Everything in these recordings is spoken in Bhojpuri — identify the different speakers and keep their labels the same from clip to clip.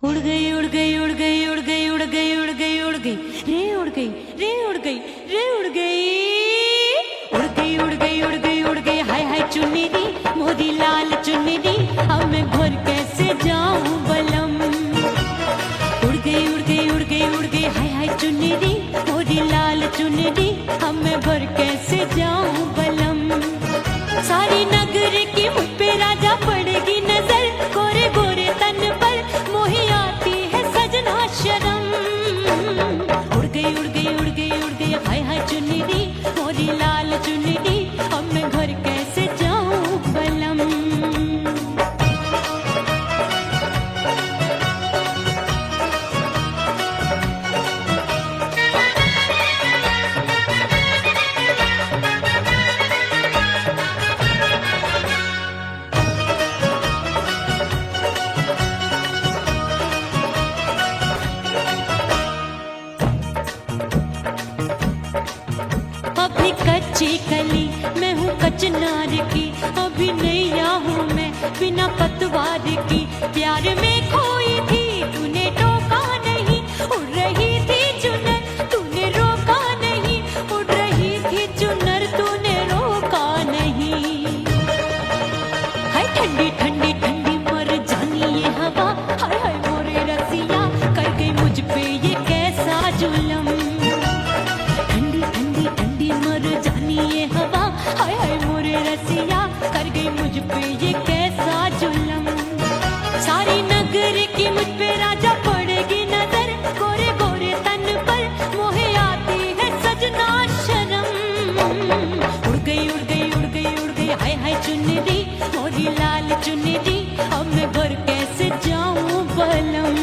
Speaker 1: उड़ गई उड़ गई उड़ गई उड़ गई उड़ गई उड़ गई उड़ गई रे उड़ गई रे उड़ गई रे उड़ गई उड़ गई उड़ गई उड़ गई उड़ गई हाय हाय चुन्नी दी मोदी लाल चुन्नी दी अब मैं घर कैसे जाऊं बलम। उड़ गई उड़ गई उड़ गई उड़ गई हाय हाय चुन्नी दी मोदी लाल चुन्नी दी अब मैं घर कैसे जाऊं बलम। सारी नगर की मुझ पे राजा पड़ेगी नजर गोरे गोरे तन पर मोही आती है सजना शर्म। उड़ गई उड़ गई उड़ गई उड़ गई हाय हाय चुन्नी दी मोरी लाल चुन्नी दी अब मैं घर कैसे जाऊं बलम। अभी कच्ची कली मैं हूँ कचनार की अभी नैया हूँ मैं बिना पतवार की प्यार में खोई थी तूने टोका नहीं उड़ रही थी चुनर तूने रोका नहीं उड़ रही थी चुनर तूने रोका नहीं। हाय ठंडी ठंडी ठंडी मर जानी ये हवा हाय हाय मोरे रसिया कर गई मुझ पे ये कैसा जुलम। मर जानी ये हवा हाय हाय मोरे रसिया कर गई मुझ पे ये कैसा जुलम। सारी नगर की मुझ पे राजा पड़ेगी नजर गोरे गोरे तन पर मोहे आती है सजना शर्म। उड़ गई उड़ गई उड़ गई उड़ गई हाय हाय चुन्नी दी मोरी लाल चुन्नी दी अब मैं घर कैसे जाऊं बलम।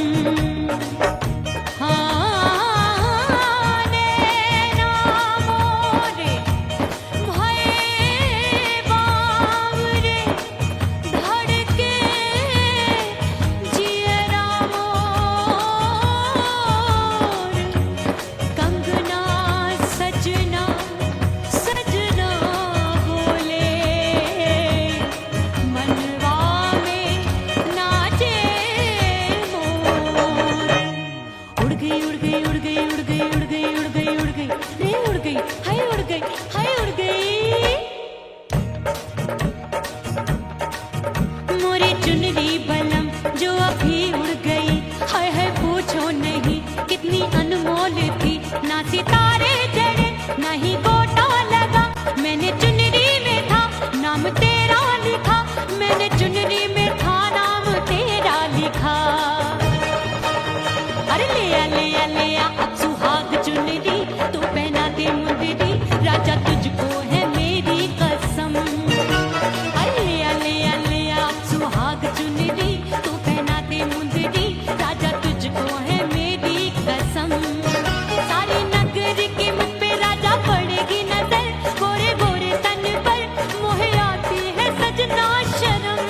Speaker 1: मोरी चुनरी बलम जो अभी उड़ गई हाय हाय पूछो नहीं कितनी अनमोल थी ना सितारे जड़े ना ही गोटा लगा मैंने चुनरी में था नाम तेरा लिखा मैंने चुनरी में था नाम तेरा लिखा। अरे ले आ अब सुहाग चुनरी तू पहना दे मुंदरी राजा तुझको है मेरी कसम। सुहाग चुनरी तू पहना दे मुंदरी राजा तुझको है मेरी कसम। सारी नगर की मुझ पे राजा पड़ेगी नजर गोरे गोरे तन पर मोहे आती है सजना शर्म।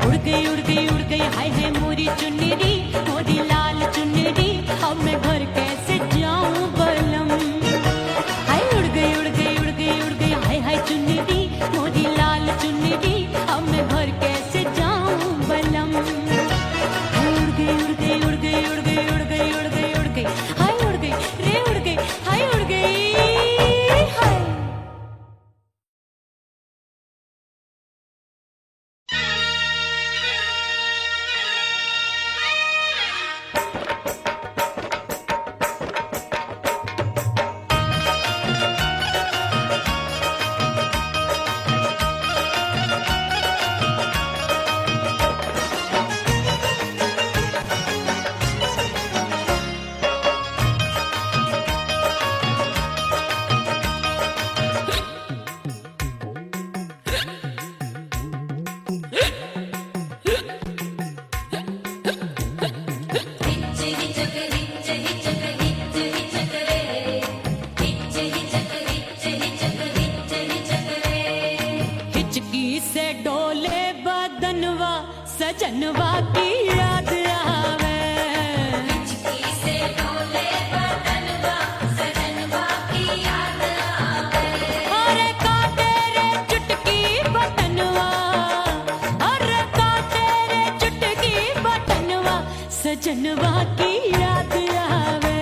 Speaker 1: उड़ गई उड़ गई उड़ गई हाय हाय मोरी चुनरी मोरी लाल चुनरी अब मैं घर कैसे जाऊं बलम। हाय उड़ गई उड़ गई उड़ गई उड़ गई हाय हाय चुनरी मोरी लाल चुनरी अब मैं घर कैसे जाऊं बलम। हाय उड़ गई उड़ गई उड़ गई उड़ गई उड़ गई उड़ गई उड़ गई हाय उड़ गई रे उड़ गई हाय उड़ गई हाय। सजनवा की याद आवे
Speaker 2: से डोले बदनवा सजनवा की याद आवे।
Speaker 1: अरे का तेरे चुटकी बटनवा सजनवा की याद आवे।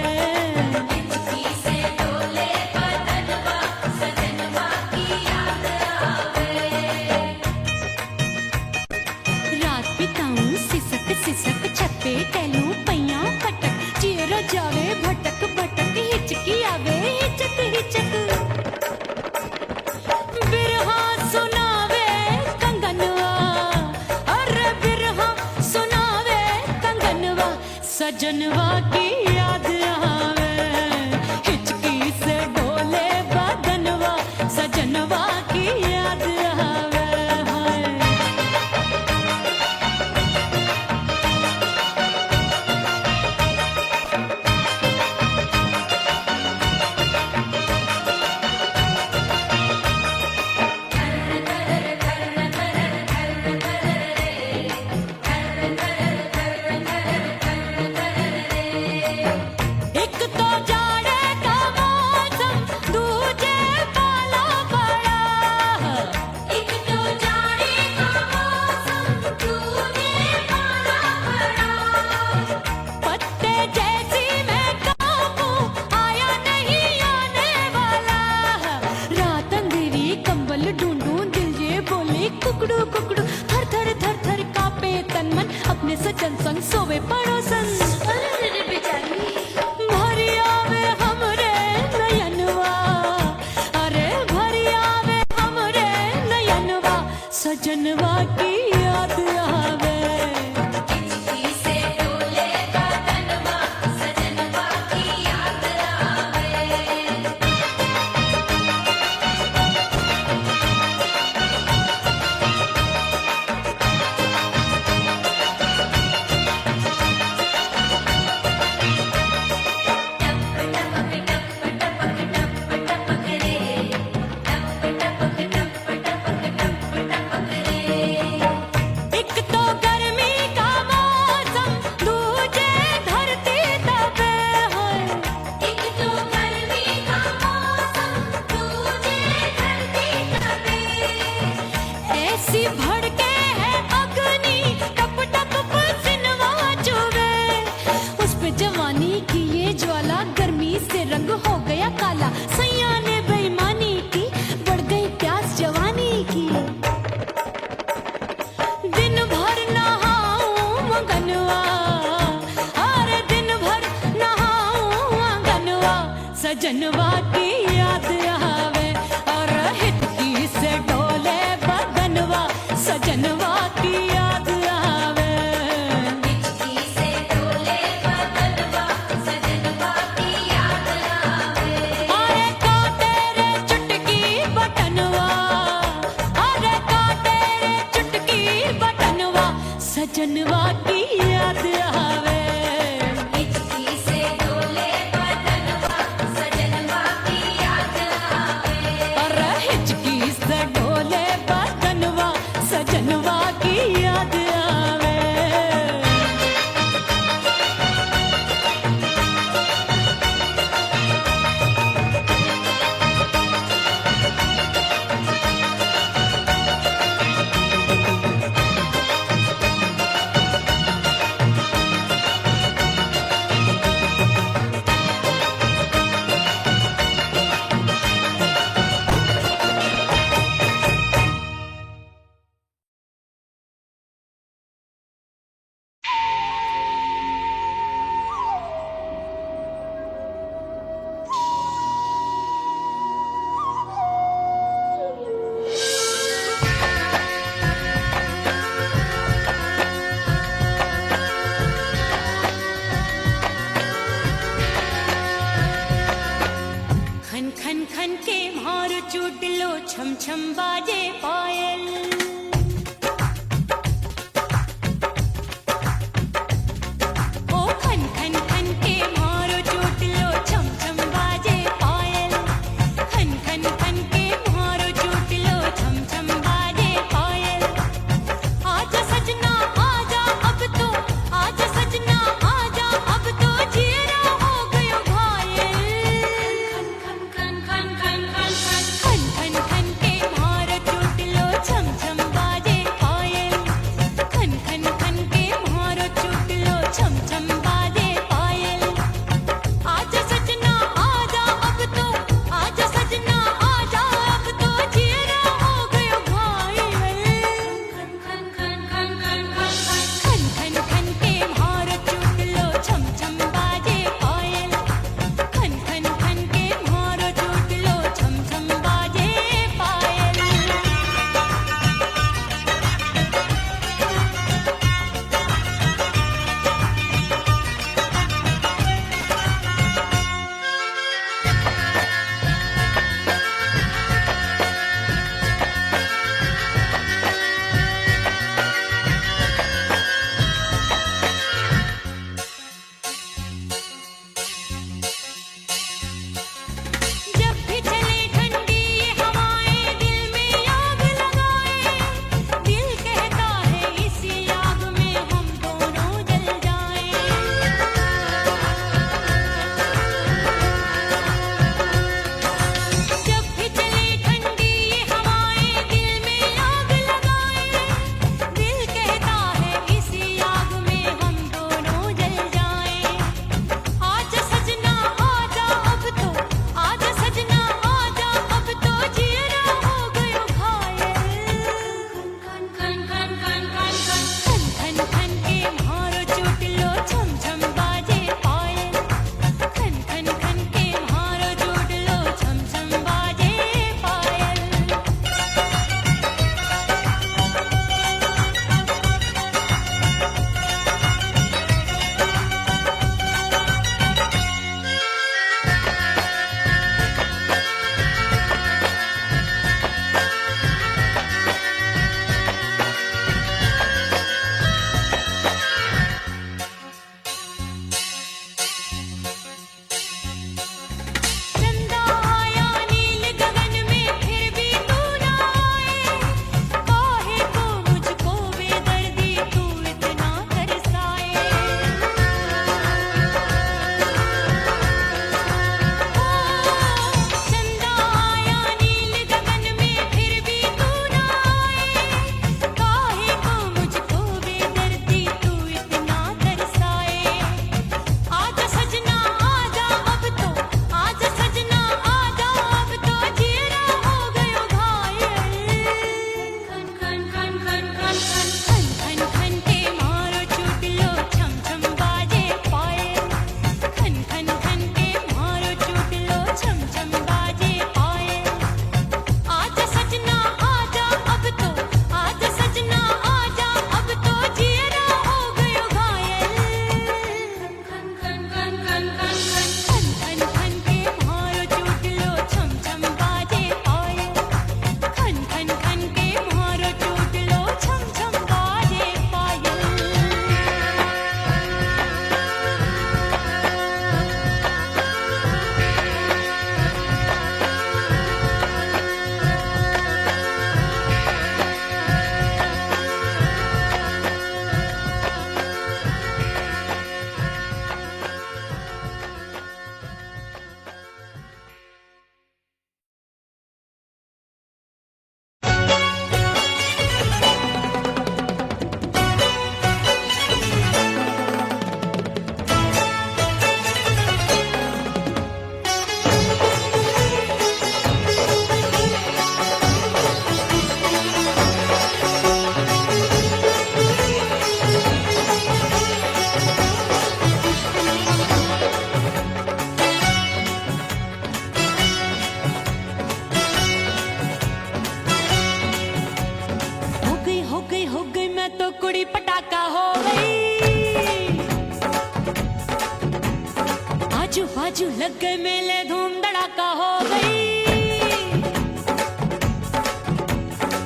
Speaker 2: हिचकी से डोले बदनवा सजनवा की याद आवे।
Speaker 1: रात बिताऊं सिसक सिसक छप्पे टहलूं पैया पटक चेहरा जावे भटक भटक हिचकी आवे हिचक हिचक। बिरहा सुनावे कंगनवा अरे बिरहा सुनावे कंगनवा सजनवा की याद आवे। हिचकी से डोले बदनवा सजनवा की याद आवे। हाय एक तो जाड़े का मौसम दूजे पाला पड़ा।
Speaker 2: एक तो जाड़े का मौसम दूजे पाला पड़ा।
Speaker 1: पत्ते जैसी मैं काबू आया नहीं आने वाला। रात अंधेरी कंबल ढूंढूं दिल ये बोले कुकड़ू कुकड़ू थर थर थर थर कांपे तन मन अपने सजन संग सोवे पड़ोसन।
Speaker 2: अरे बेचारी
Speaker 1: भरी आवे हमरे नयनवा अरे भरी आवे हमरे नयनवा सजनवा की याद आवे।
Speaker 2: हिचकी से डोले बदनवा सजनवा की याद आवे।
Speaker 1: एक तो गर्मी का मौसम दूजे धरती तपे है।
Speaker 2: एक तो गर्मी का मौसम दूजे धरती तपे।
Speaker 1: ऐसी भड़के है अग्नि टप टप पसीनवा चुभे। उस पे जवानी की ये ज्वाला गर्मी से रंग हो गया काला। सैया ने बेईमानी की बढ़ गई प्यास जवानी की। दिन भर नहाऊं आंगनवा अरे दिन भर नहाऊं आंगनवा सजनवा की याद आवे। और हिचकी से डोले बदनवा सजनवा की याद आवे।
Speaker 2: हिचकी से डोले बदनवा सजनवा की याद आवे।
Speaker 1: अरे का तेरे चुटकी बटनवा अरे का तेरे चुटकी बटनवा सजनवा की याद आवे।
Speaker 2: हिचकी से डोले बदनवा सजनवा की याद आवे।
Speaker 1: अरे हिचकी से डोले बदनवा सजनवा की याद आवे। खन खन खन के मार चूटलो छम छम बाजे पायल। ओ खन खन खन के मार चूटलो छम छम बाजे पायल। खन खन खन के मार चूटलो छम छम बाजे पायल। आजा सजना आजा अब तो आजा सजना आजा अब तो जीरा हो गयो घायल।
Speaker 2: खन खन खन खन खन खन
Speaker 1: खन खन खन के मार चूटलो छम छम बाजू लग गए मेले, धूम धड़ाका हो गई।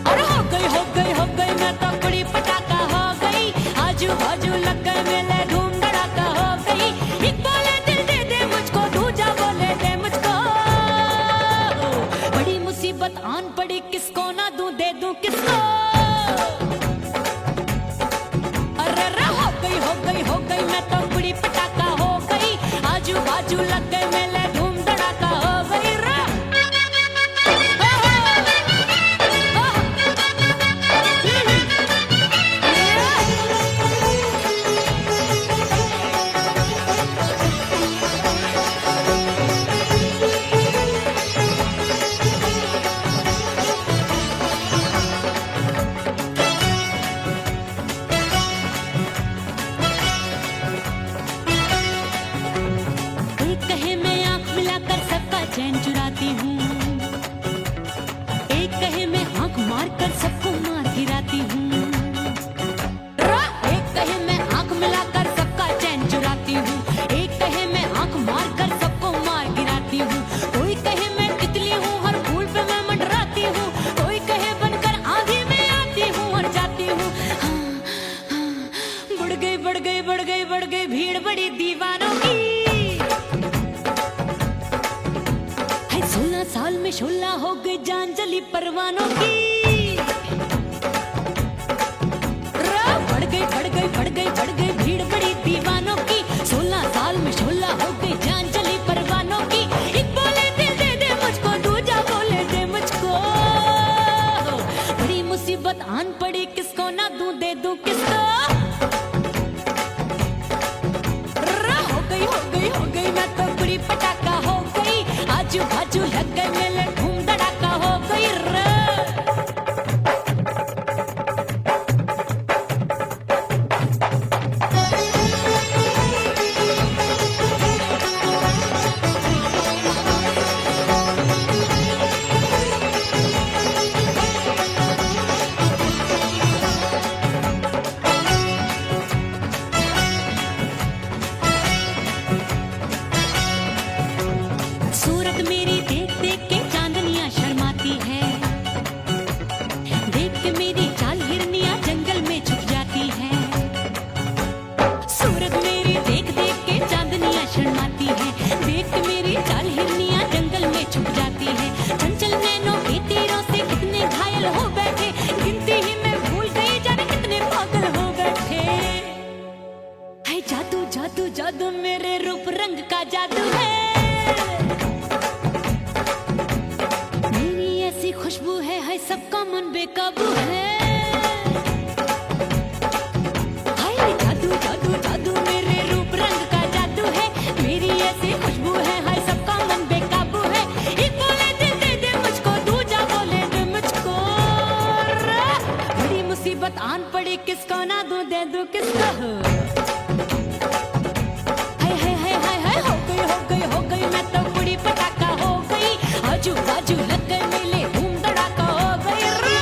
Speaker 1: और हो गई मैं तो कुड़ी पटाखा हो गई। आजू बाजू लग गए मेले, धूम धड़ाका हो गई। एक बोले दिल दे दे मुझको, दूजा बोले दे मुझको। बड़ी मुसीबत आन पड़ी, किसको ना दूं दे दूं किसको। अरे हो गई मैं तो कुड़ी पटाखा हो गई। आजू बाजू लग गए मेले, धूम धड़ाका हो गई रे। एक कहे मैं आंख मिलाकर सबका चैन चुराती हूँ, एक कहे मैं आंख मारकर सबको मार गिराती हूँ। एक कहे मैं आंख मिलाकर सबका चैन चुराती हूँ, एक कहे मैं आंख मारकर सबको मार गिराती हूँ। कोई कहे मैं तितली हूँ, हर फूल पे मैं मंडराती हूँ। कोई कहे बनकर आंधी में आती हूँ और जाती हूँ। बढ़ गई भीड़ बड़ी दीवानों की। 16 साल में शोला हो गई, जान जली परवानों की। बढ़ गई भीड़ बड़ी दीवानों की। 16 साल में शोला हो गई, जान जली परवानों की। एक बोले दिल दे दे मुझको, दूजा बोले दे मुझको। बड़ी मुसीबत आन पड़ी, किसको ना दूं दे दूं किसको। हो गई मैं तो कुड़ी पटाखा हो गई। आजू बाजू लग गए मेले, धूम धड़ाका हो गई रे। सूरत मेरी देख देख के चांदनियां शर्माती है, देख के मेरी चाल हिरनियां जंगल में छुप जाती है। सूरत मेरी देख देख के चांदनियां शर्माती है, देख के मेरी चाल हिरनियां जंगल में छुप जाती है। चंचल नैनों के तीरों से कितने घायल हो बैठे, गिनती ही मैं भूल गई जाने कितने पागल हो बैठे। है जादू जादू जादू मेरे रूप रंग का जादू है। ऐसी खुशबू है सबका मन बेकाबू है। हाय जादू जादू जादू मेरे रूप रंग का जादू है। मेरी ऐसी खुशबू है, हाय सबका मन बेकाबू है। एक बोले दिल दे दे मुझको, दूजा बोले दे मुझको। बड़ी मुसीबत आन पड़ी, किसको ना दूं दे दूं किसको। हो गई मैं तो कुड़ी पटाखा हो गई। आजू बाजू लग गए मेले, धूम धड़ाका हो गई रे।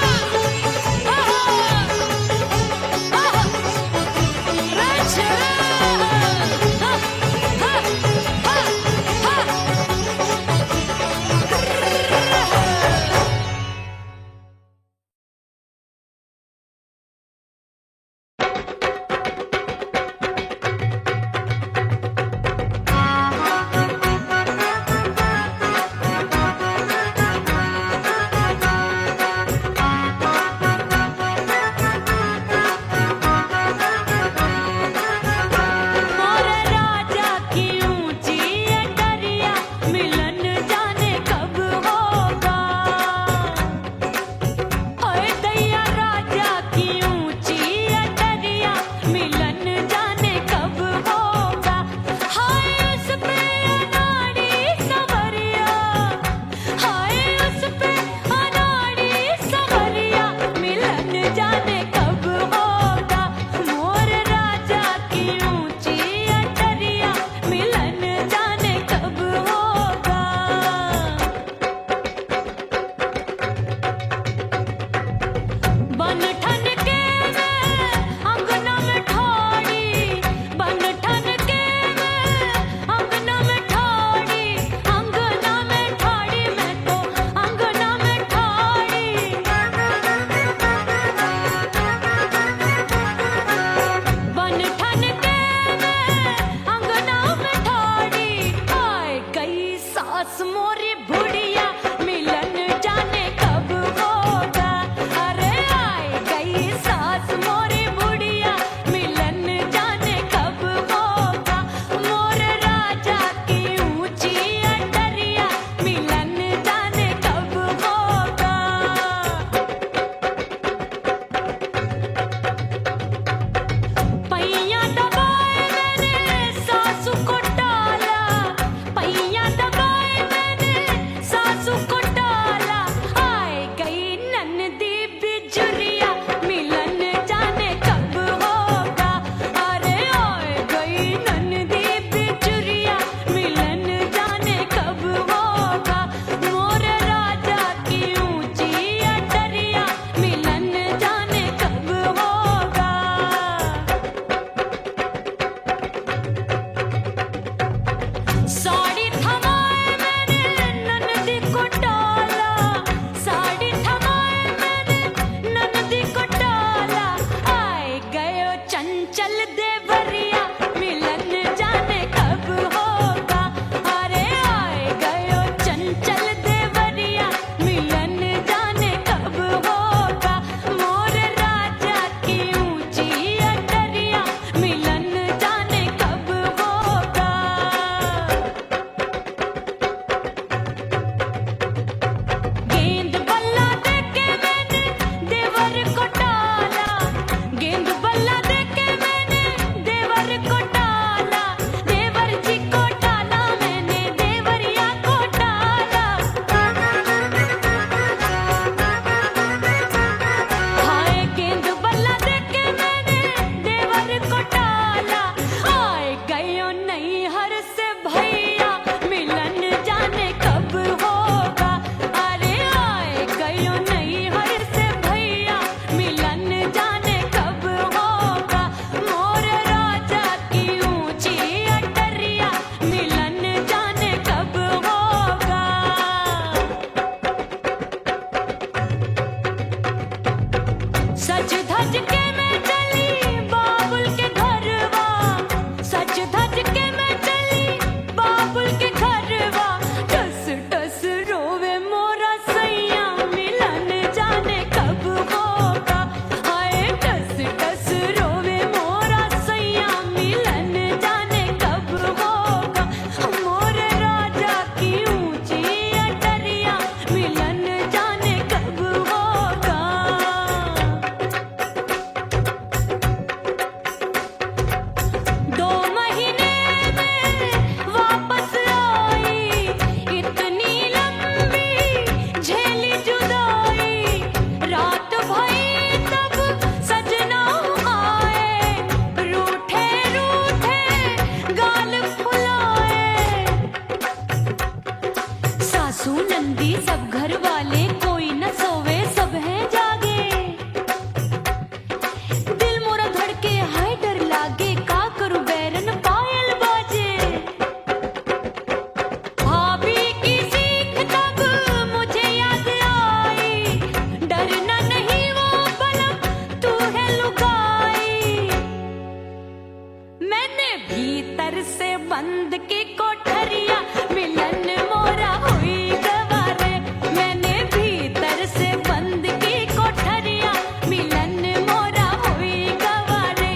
Speaker 1: मैंने भीतर से बंद की कोठरिया मिलन मोरा हुई गवारे मैंने भीतर से बंद की कोठरिया मिलन मोरा हुई गवारे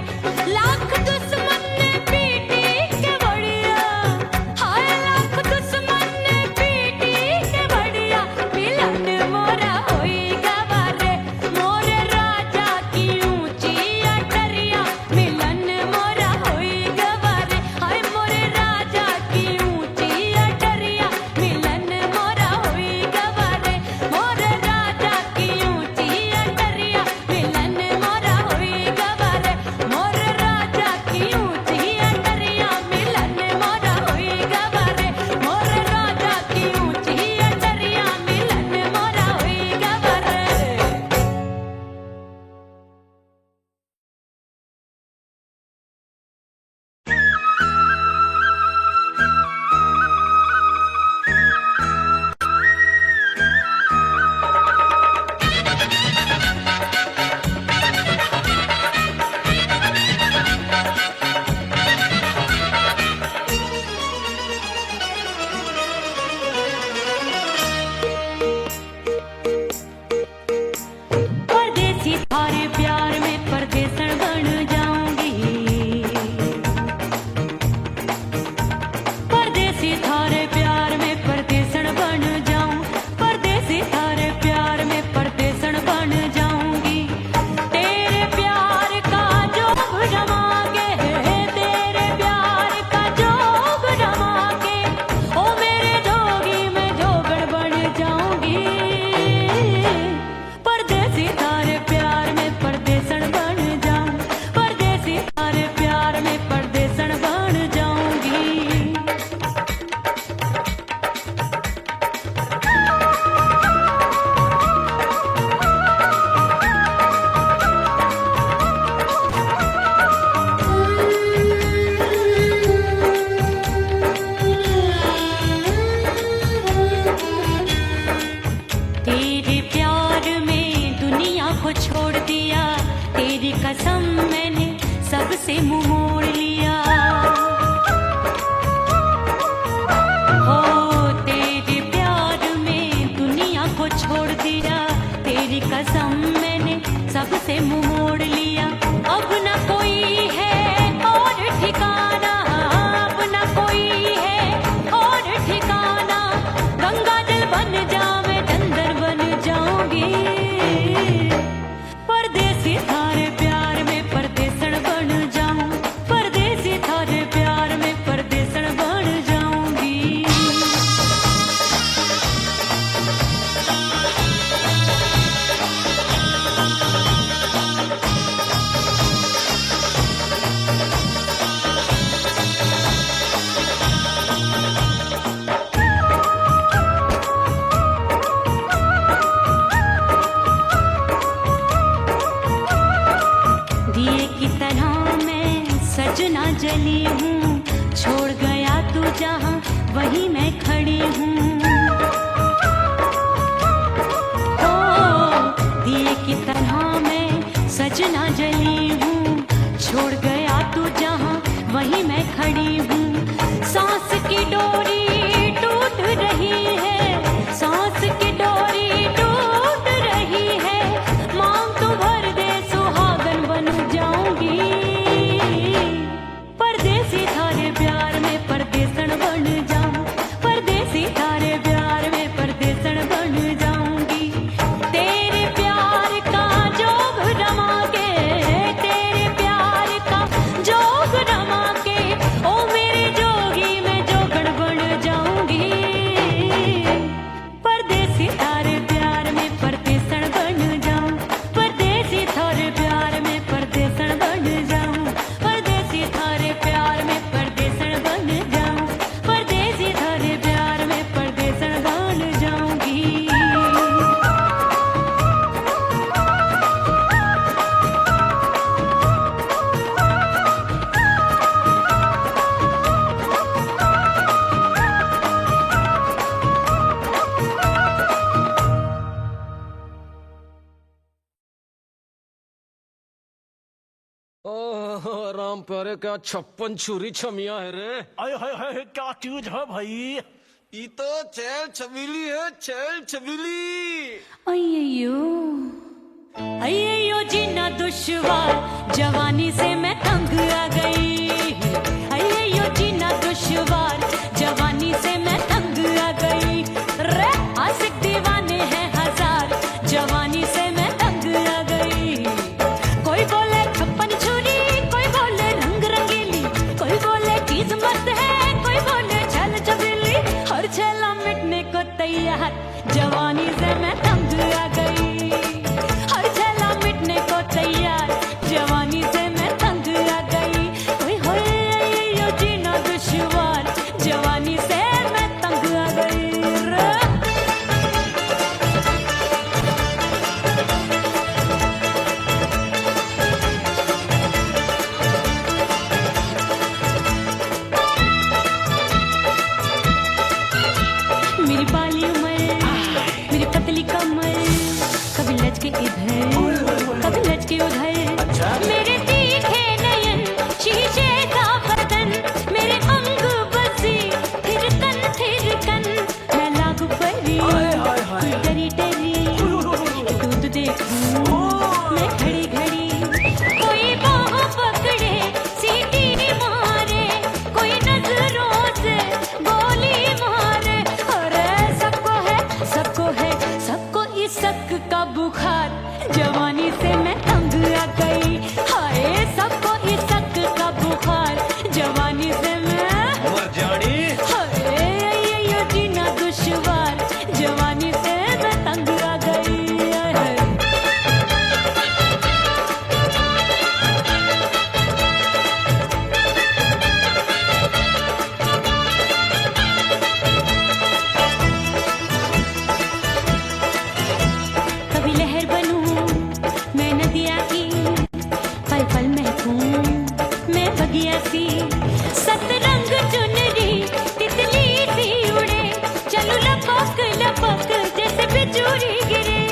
Speaker 1: लाख दुश्मन ने पीटी के बढ़िया हाय लाख दुश्मन ने पीटी के बढ़िया मिलन मोरा हुई गवारे मोरे राजा की ऊंची अटरिया मिलन मोरा हुई गवारे हाय मोरे राजा की ऊंची अटरिया मिलन मोरा हुई गवारे मोरे राजा की ऊंची अटरिया मिलन मोरा हुई गवारे मोरे राजा की ऊंची अटरिया मिलन मोरा हुई गवारे मोरे राजा की ऊंची अटरिया मिलन मोरा हुई गवारे परदेसी थारे प्यार में परदेसन बन जाऊंगी परदेसी थारे प्यार में परदेसन बन जाऊं परदेसी थारे प्यार में परदेसन बन जाऊंगी तेरे प्यार का जोग जमा के तेरे प्यार का जोग जमा के ओ मेरे जोगी मैं जोगड़ बन जाऊंगी परदेसी थारे प्यार में परदेसन बन जाऊं परदेसी थारे प्यार में परदेसन बन जाऊंगी तेरे प्यार में दुनिया को छोड़ दिया तेरी कसम मैंने सबसे मुंह मोड़ लिया हो तेरे प्यार में दुनिया को छोड़ दिया तेरी कसम मैंने सबसे मुंह मोड़ लिया अब न कोई है और ठिकाना अब न कोई है और ठिकाना गंगा जल बन जावे चंदर बन जाऊंगी परदेसी थारे प्यार में परदेसन बन जाऊं परदेसी थारे प्यार में परदेसन बन जाऊंगी दिए की तरह मैं सजना जली हूँ छोड़ गया तू जहाँ वहीं मैं खड़ी हूँ ओ दिए की तरह मैं सजना जली हूँ छोड़ गया तू जहाँ वहीं मैं खड़ी हूँ सांस की डोरी टूट रही है सांस की डोरी टूट रही है मांग तो भर दे सुहागन बन जाऊंगी परदेसी थारे प्यार में परदेसन बन जाऊं परदेसी थारे प्यार में परदेसन बन जाऊंगी तेरे प्यार का जोग रमा के तेरे प्यार का जोग रमा के ओ मेरे जोगी मैं जोगड़ बन जाऊंगी
Speaker 3: राम प्यारे क्या 56 छुरी छमिया है रे।
Speaker 4: आय हाय हाय क्या चीज है भाई।
Speaker 3: ये तो चैल छबीली है, चैल छबीली।
Speaker 1: अय्यो अय्यो जीना दुश्वार, जवानी से मैं तंग आ गई। अय्यो जीना दुश्वार, जवानी से मैं तंग आ गई। रे आशिक दीवाने हैं हजार, जवानी से मैं तंग आ गई। कोई बोले 56 छुरी, कोई बोले रंग रंगीली, कोई बोले चीज मस्त है, कोई बोले छल छबीली। हर छेला मिटने को तैयार, जवानी से मैं तंग आ गई। हर छेला मिटने को तैयार, जवानी से मैं तंग आ गई। ओए होए यो जीना दुश्वार, जवानी से मैं तंग आ गई रे। मेरी बाली उम्र, मेरी पतली कमर, कभी लचके इधर, कभी लचके उधर। मेरे तीखे नयन, शीशे का बदन, मेरे अंग बसी थिरकन। मैं लागू परी, तू डरी डरी, दूध देखूं मैं घड़ी घड़ी। कोई बाहों पकड़े, सीटी मारे, कोई नजरों से गोली मारे। अरे सबको इसक का बुखार, जवानी से मैं तंग आ गई। हाय सबको इसक का बुखार, जवानी से मैं
Speaker 4: मर जानी।
Speaker 1: हाय यो जीना दुश्वार, जवानी से मैं तंग आ गई। हाय। कभी लहर बनूं मैं नदिया की, पल पल महकूं मैं बगिया सी। सतरंग चुनरी तितली सी उड़े, चलूं लपक लपक जैसे बिजुरी गिरे।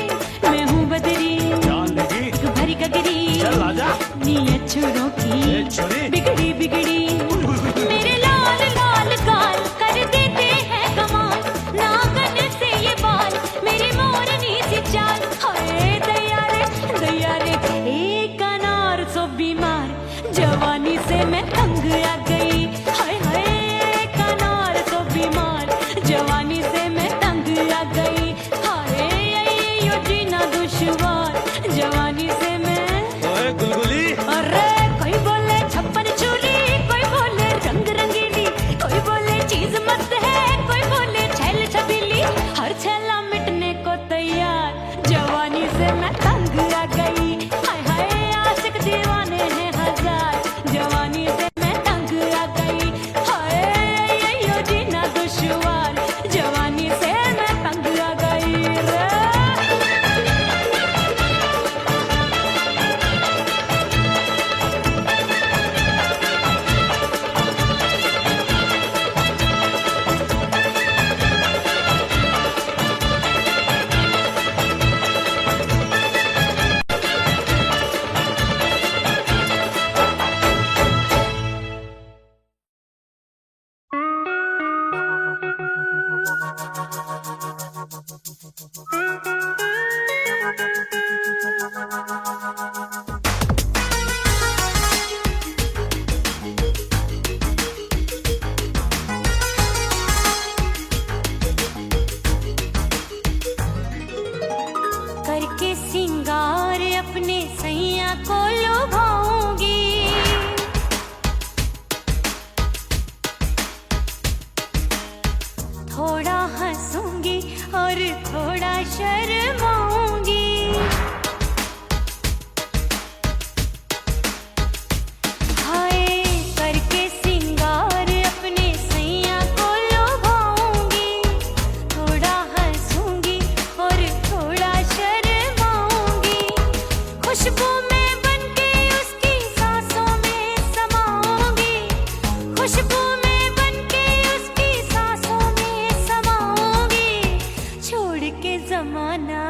Speaker 1: मैं हूँ बदरी
Speaker 4: जान लगी
Speaker 1: एक भरी गगरी,
Speaker 4: चल आजा।
Speaker 1: नीयत छुरों
Speaker 4: ए
Speaker 1: की
Speaker 4: छुरी।
Speaker 1: बिगड़ी बिगड़ी। मेरे लाल लाल गाल कर देते हैं कमाल, नागन से ये बाल मेरी मोरनी सी चाल। हाय दैया रे एक अनार सो बीमार, जवानी से मैं तंग आ गई। हाय हाय एक अनार सो बीमार, जवानी से मैं तंग आ गई। हाय यो जीना दुश्वार, जवानी से मैं।
Speaker 3: ओए गुलगुली,
Speaker 1: अरे कोई बोले 56 छुरी, कोई बोले रंग रंगीली, कोई बोले चीज मस्त है, कोई बोले छैल छबीली। हर छेला मिटने को तैयार, जवानी से मैं तंग आ गई। हाय हाय आशिक दीवाने हैं हजार, जवानी से मैं तंग आ गई। हाय यो जीना दुश्वार, जवानी से मैं तंग आ गई रे। करके सिंगार अपने सैया को लुभाऊंगी, थोड़ा हंसूंगी और थोड़ा शर्माऊंगी। हाय करके सिंगार अपने सैया को लुभाऊंगी, थोड़ा हंसूंगी और थोड़ा शर्माऊंगी। खुशबू में बनके उसकी सांसों में समाऊंगी, खुशबू में बनके उसकी सांसों में समाऊंगी। छोड़ के जमाना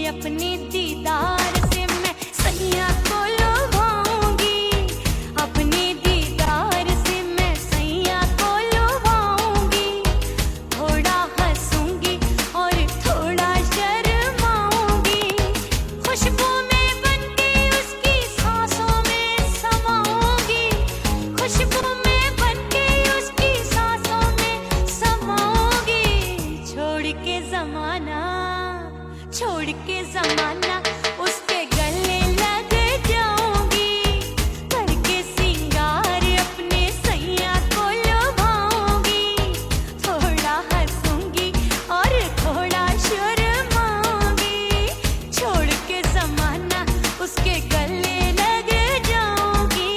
Speaker 1: अपने दीदार से मैं सैया को लुभाऊंगी, अपने दीदार से मैं सैया को लुभाऊंगी। थोड़ा हंसूंगी और थोड़ा शर्माऊंगी, खुशबू में बनके उसकी सांसों में समाऊंगी, खुशबू में बनके उसकी सांसों में समाऊंगी। छोड़ के जमाना उसके गले लग जाऊंगी, करके सिंगार अपने सैया को लुभाऊंगी। थोड़ा हंसूंगी और थोड़ा शर्माऊंगी, छोड़ के जमाना उसके गले लग जाऊंगी।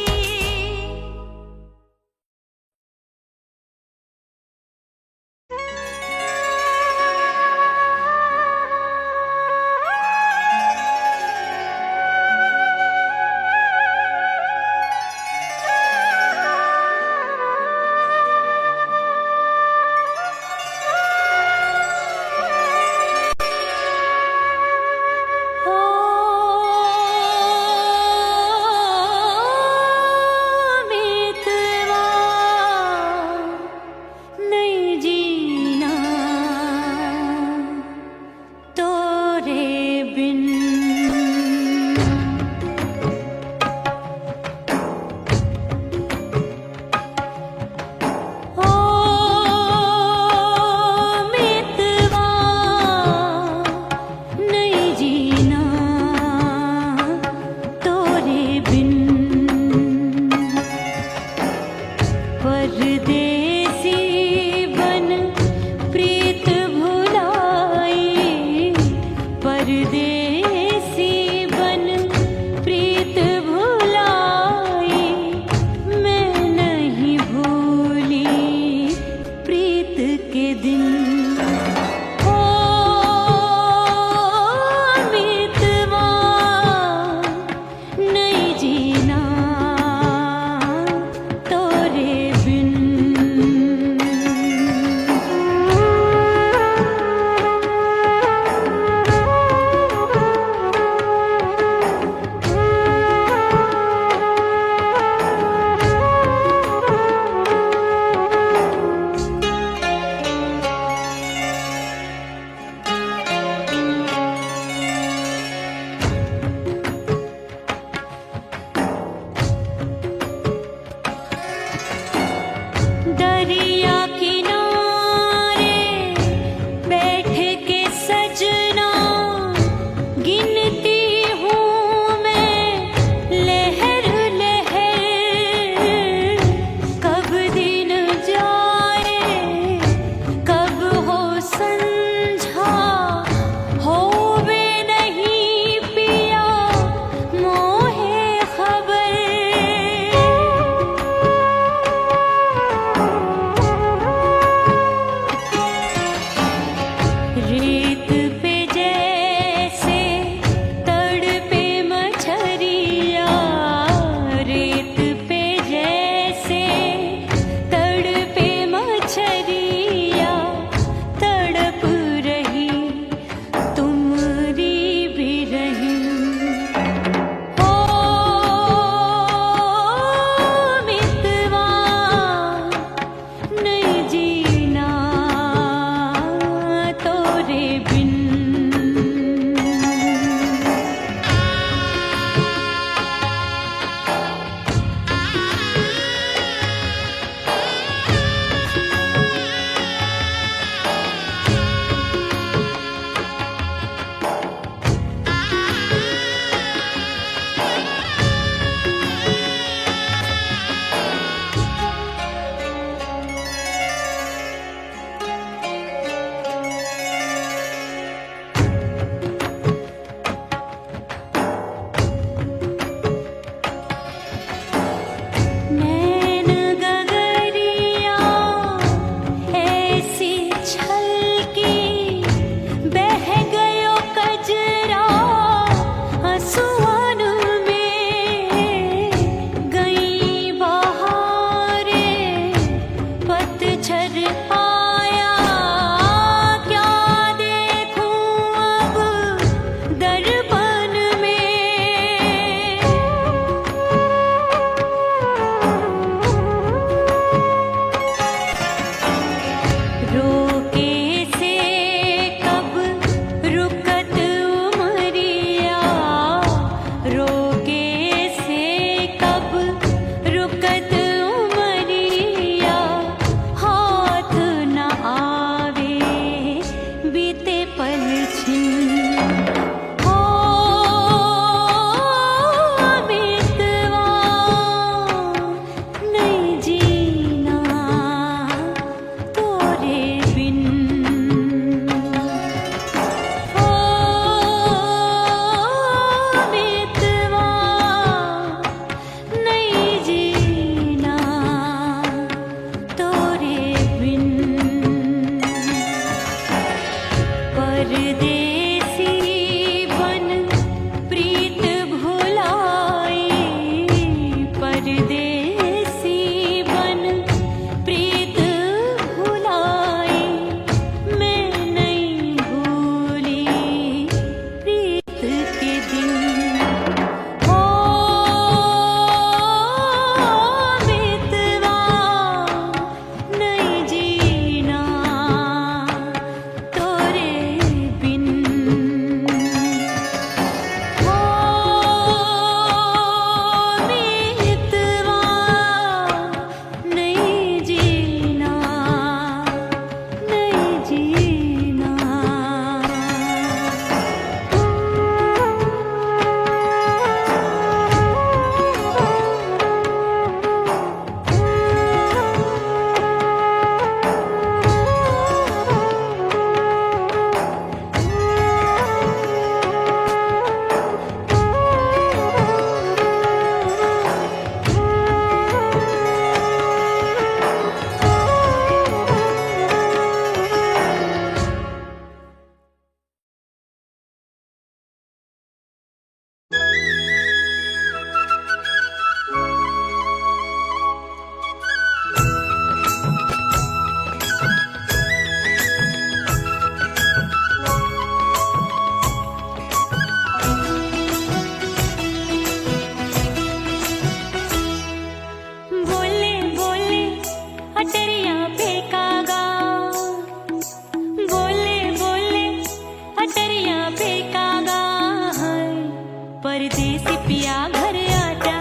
Speaker 1: परदेसी पिया घर आजा,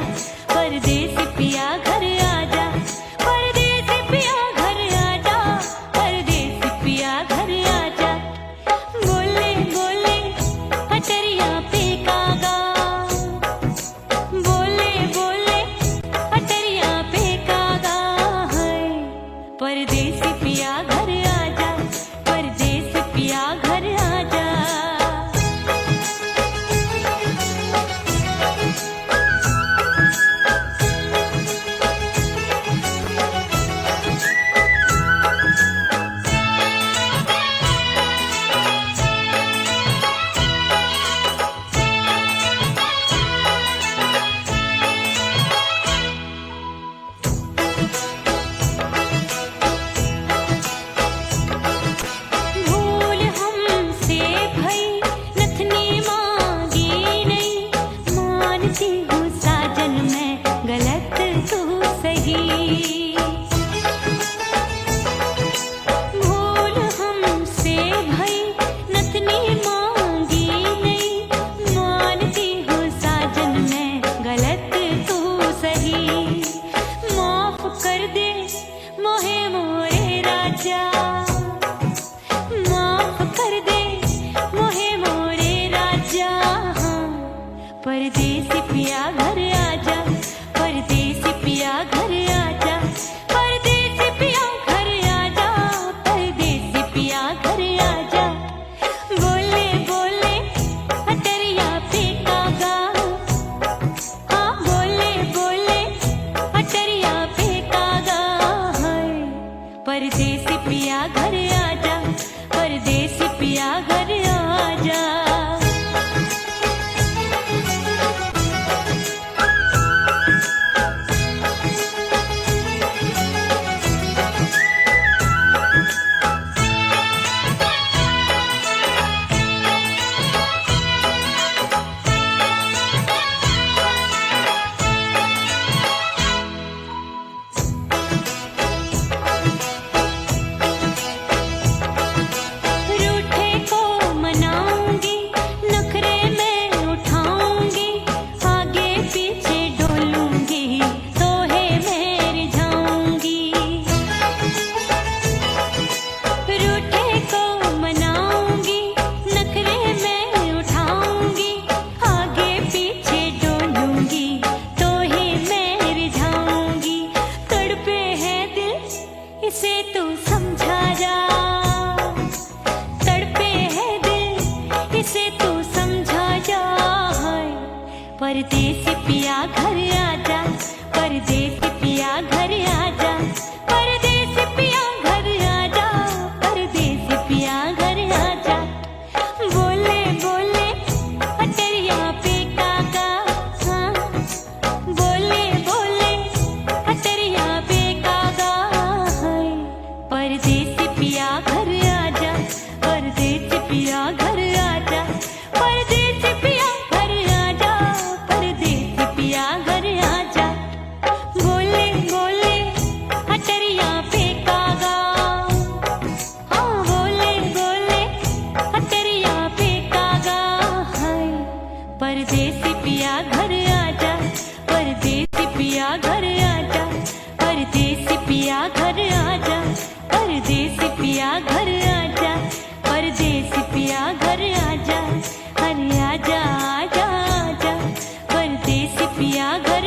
Speaker 1: परदेसी पिया घर आजा, परदेसी पिया घर आजा, परदेसी पिया घर आजा। बोले बोले अटरिया पे कागा, बोले बोले अटरिया पे कागा है। परदेसी पिया घर आजा, परदेसी पिया घर आजा। भूल हमसे भई नथनी मांगी नहीं, मानती हूँ साजन मैं गलत तू सही। भूल हमसे भई नथनी मांगी नहीं, मानती हूँ साजन मैं गलत तू सही। माफ कर दे मोहे मोरे राजा, माफ कर दे मोहे मोरे राजा। परदेसी पिया घर आजा, परदेसी पिया घर आजा, परदेसी पिया घर आजा, परदेसी पिया घर आजा। बोले बोले अटरिया पे कागा, हाँ बोले बोले अटरिया पे कागा है। परदेसी पिया घर आजा, परदेसी पिया घर आजा। रूठे को मनाऊंगी, नखरे में उठाऊंगी, आगे पीछे डोलूंगी, तोहे में रिझाऊंगी। रूठे को मनाऊंगी, नखरे में उठाऊंगी, आगे पीछे डोलूंगी, तोहे में रिझाऊंगी। तड़पे है दिल इसे तू समझा जा, तड़पे है दिल इसे तू समझा जा है। परदेसी पिया घर आजा, परदेसी पिया घर आजा, परदेसी पिया घर आजा, परदेसी पिया घर आजा। बोले बोले अटरिया पे कागा, हाँ बोले बोले अटरिया पे कागा है। परदेसी पिया घर आजा, परदेसी पिया घर आजा, परदेसी पिया घर आजा, परदेसी पिया घर आजा। बोले बोले अटरिया पे कागा, हाँ बोले बोले अटरिया पे कागा है। परदेसी पिया घर आजा, परदेसी पिया घर आजा, परदेसी पिया घर आजा, परदेसी पिया घर आजा, परदेसी पिया घर आजा। अरे आजा आजा आजा, परदेसी पिया घर